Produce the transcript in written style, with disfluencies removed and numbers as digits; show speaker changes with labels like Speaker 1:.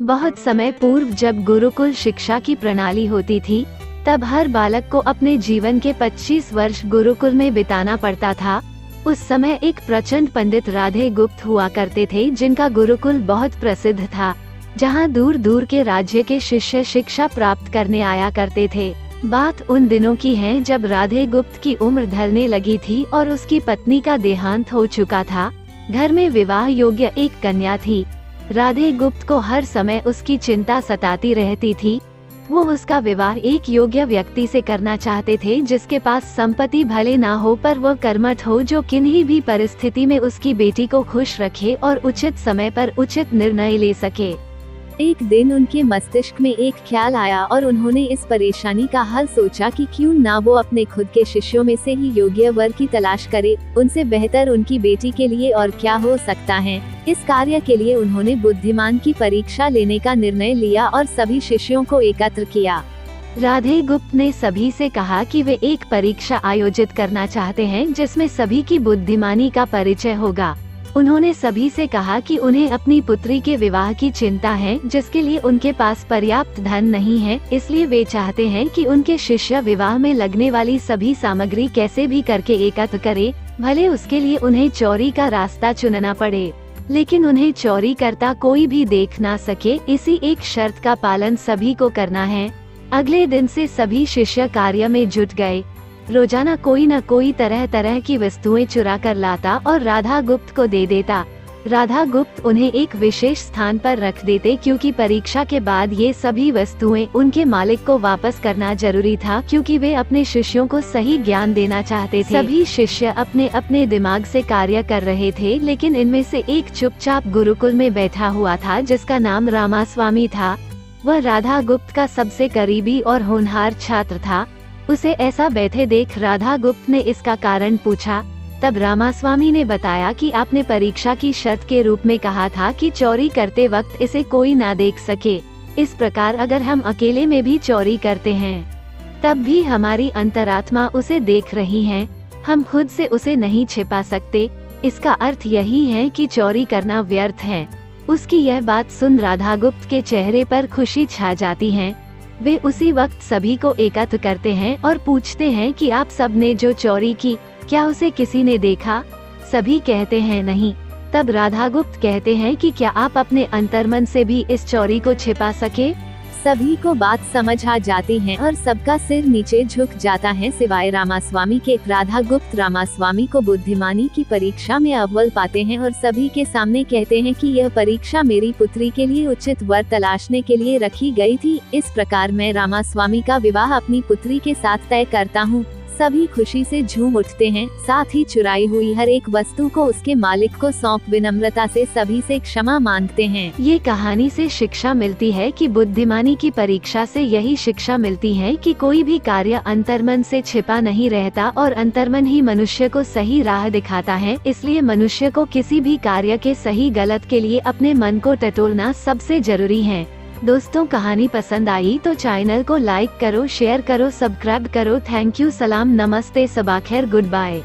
Speaker 1: बहुत समय पूर्व जब गुरुकुल शिक्षा की प्रणाली होती थी, तब हर बालक को अपने जीवन के 25 वर्ष गुरुकुल में बिताना पड़ता था। उस समय एक प्रचंड पंडित राधे गुप्त हुआ करते थे, जिनका गुरुकुल बहुत प्रसिद्ध था, जहां दूर दूर के राज्य के शिष्य शिक्षा प्राप्त करने आया करते थे। बात उन दिनों की है जब राधे गुप्त की उम्र ढलने लगी थी और उसकी पत्नी का देहांत हो चुका था। घर में विवाह योग्य एक कन्या थी। राधे गुप्त को हर समय उसकी चिंता सताती रहती थी। वो उसका विवाह एक योग्य व्यक्ति से करना चाहते थे, जिसके पास संपत्ति भले ना हो पर वो कर्मठ हो, जो किन्हीं भी परिस्थिति में उसकी बेटी को खुश रखे और उचित समय पर उचित निर्णय ले सके। एक दिन उनके मस्तिष्क में एक ख्याल आया और उन्होंने इस परेशानी का हल सोचा कि क्यों ना वो अपने खुद के शिष्यों में से ही योग्य वर की तलाश करे। उनसे बेहतर उनकी बेटी के लिए और क्या हो सकता है। इस कार्य के लिए उन्होंने बुद्धिमान की परीक्षा लेने का निर्णय लिया और सभी शिष्यों को एकत्र किया। राधे गुप्त ने सभी से कहा कि वे एक परीक्षा आयोजित करना चाहते हैं, जिसमें सभी की बुद्धिमानी का परिचय होगा। उन्होंने सभी से कहा कि उन्हें अपनी पुत्री के विवाह की चिंता है, जिसके लिए उनके पास पर्याप्त धन नहीं है। इसलिए वे चाहते हैं कि उनके शिष्य विवाह में लगने वाली सभी सामग्री कैसे भी करके एकत्र करे, भले उसके लिए उन्हें चोरी का रास्ता चुनना पड़े, लेकिन उन्हें चोरी करता कोई भी देख ना सके। इसी एक शर्त का पालन सभी को करना है। अगले दिन से सभी शिष्य कार्य में जुट गए। रोजाना कोई न कोई तरह तरह की वस्तुएं चुरा कर लाता और राधा गुप्त को दे देता। राधा गुप्त उन्हें एक विशेष स्थान पर रख देते, क्योंकि परीक्षा के बाद ये सभी वस्तुएं उनके मालिक को वापस करना जरूरी था, क्योंकि वे अपने शिष्यों को सही ज्ञान देना चाहते थे। सभी शिष्य अपने अपने दिमाग से कार्य कर रहे थे, लेकिन इनमें से एक चुपचाप गुरुकुल में बैठा हुआ था, जिसका नाम रामास्वामी था। वह राधा गुप्त का सबसे करीबी और होनहार छात्र था। उसे ऐसा बैठे देख राधा गुप्त ने इसका कारण पूछा। तब रामास्वामी ने बताया कि आपने परीक्षा की शर्त के रूप में कहा था कि चोरी करते वक्त इसे कोई ना देख सके। इस प्रकार अगर हम अकेले में भी चोरी करते हैं, तब भी हमारी अंतरात्मा उसे देख रही है। हम खुद से उसे नहीं छिपा सकते। इसका अर्थ यही है कि चोरी करना व्यर्थ है। उसकी यह बात सुन राधा गुप्त के चेहरे पर खुशी छा जाती है। वे उसी वक्त सभी को एकत्र करते हैं और पूछते हैं कि आप सब ने जो चोरी की, क्या उसे किसी ने देखा? सभी कहते हैं नहीं। तब राधा गुप्त कहते हैं कि क्या आप अपने अंतर्मन से भी इस चोरी को छिपा सके? सभी को बात समझ आ जाती है और सबका सिर नीचे झुक जाता है, सिवाय रामास्वामी के। राधा गुप्त रामास्वामी को बुद्धिमानी की परीक्षा में अव्वल पाते हैं और सभी के सामने कहते हैं कि यह परीक्षा मेरी पुत्री के लिए उचित वर तलाशने के लिए रखी गई थी। इस प्रकार मैं रामास्वामी का विवाह अपनी पुत्री के साथ तय करता हूँ। सभी खुशी से झूम उठते हैं। साथ ही चुराई हुई हर एक वस्तु को उसके मालिक को सौंप विनम्रता से सभी से क्षमा मांगते हैं। ये कहानी से शिक्षा मिलती है कि बुद्धिमानी की परीक्षा से यही शिक्षा मिलती है कि कोई भी कार्य अंतर्मन से छिपा नहीं रहता और अंतर्मन ही मनुष्य को सही राह दिखाता है। इसलिए मनुष्य को किसी भी कार्य के सही गलत के लिए अपने मन को टटोलना सबसे जरूरी है। दोस्तों, कहानी पसंद आई तो चैनल को लाइक करो, शेयर करो, सब्सक्राइब करो। थैंक यू, सलाम, नमस्ते, सबाखैर, गुड बाय।